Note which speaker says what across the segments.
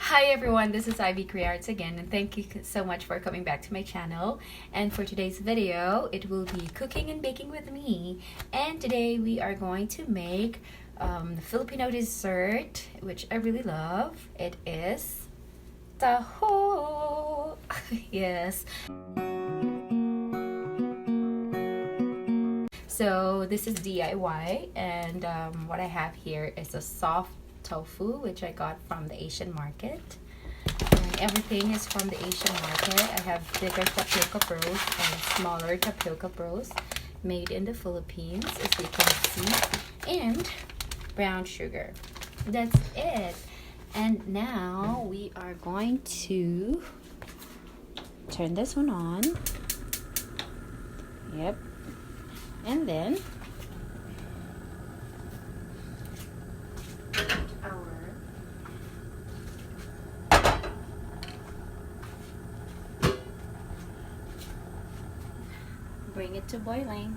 Speaker 1: Hi everyone, this is Ivy Crearts again, and thank you so much for coming back to my channel. And for today's video, it will be cooking and baking with me. And today we are going to make the Filipino dessert, which I really love. It is Taho. Yes. So this is DIY, and what I have here is a soft tofu, which I got from the Asian market. And everything is from the Asian market. I have bigger tapioca bros and smaller tapioca bros made in the Philippines, as you can see, and brown sugar. That's it. And now we are going to turn this one on. Yep. And then bring it to boiling.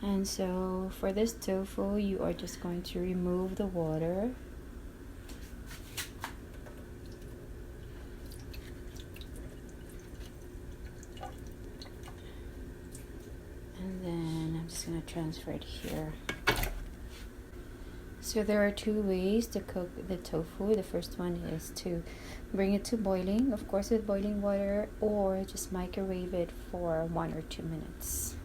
Speaker 1: And so for this tofu, you are just going to remove the water. And then I'm just going to transfer it here. So there are two ways to cook the tofu. The first one is to bring it to boiling, of course with boiling water, or just microwave it for 1 or 2 minutes.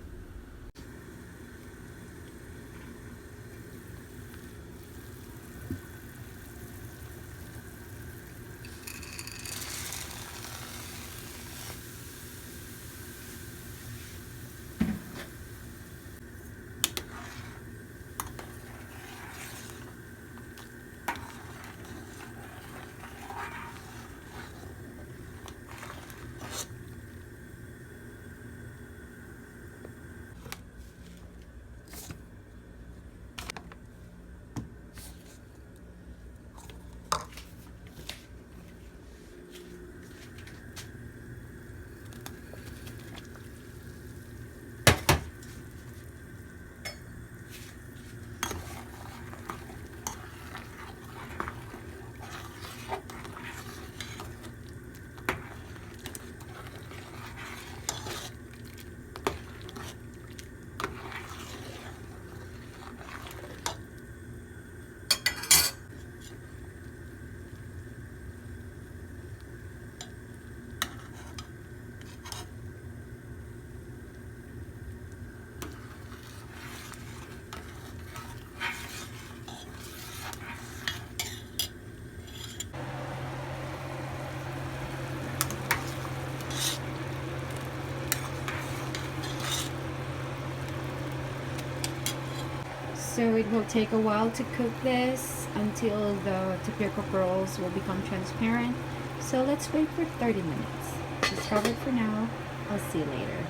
Speaker 1: So it will take a while to cook this until the tapioca pearls will become transparent. So let's wait for 30 minutes. Just cover it for now. I'll see you later.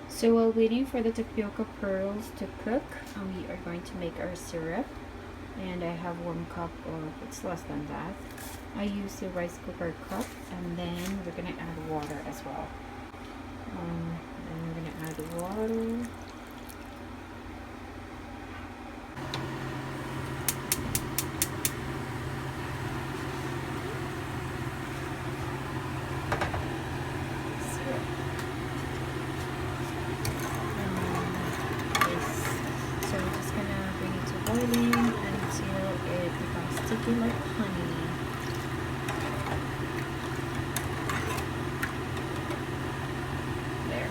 Speaker 1: So while waiting for the tapioca pearls to cook, we are going to make our syrup. And I have 1 cup, or it's less than that. I use the rice cooker cup, and then we're going to add water as well. And we're going to add water. Boiling until it becomes sticky like honey. There.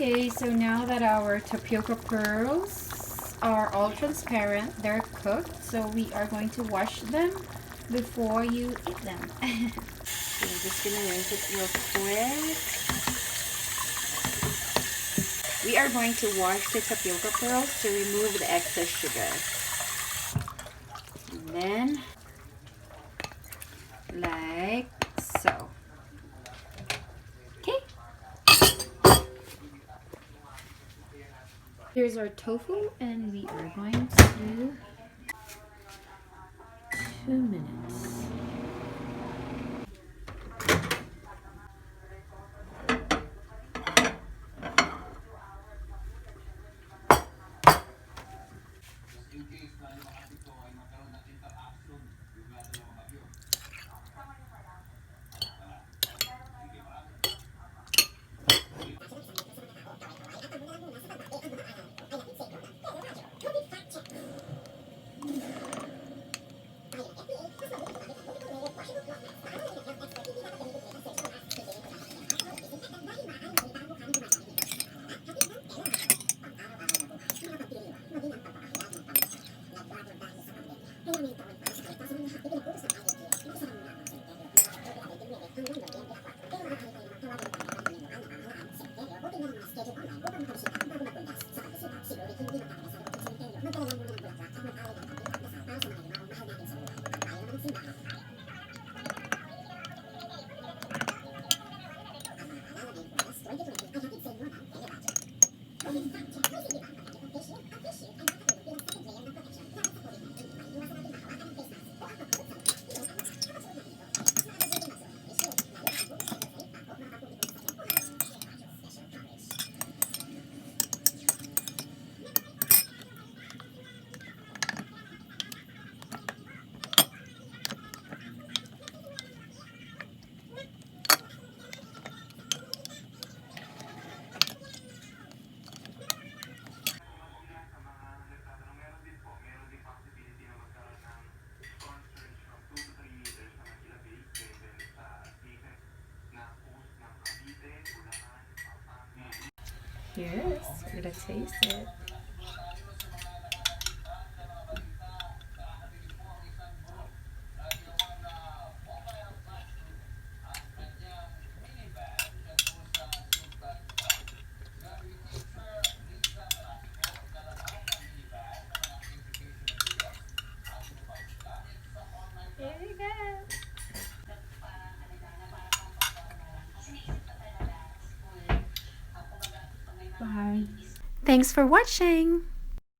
Speaker 1: Okay, so now that our tapioca pearls are all transparent, they're cooked, so we are going to wash them before you eat them. So I'm just gonna rinse it real quick. We are going to wash the tapioca pearls to remove the excess sugar. And then, like so. Okay. Here's our tofu, and we are going to do 2 minutes. Yes, we're gonna taste it. There you go. Bye. Thanks for watching.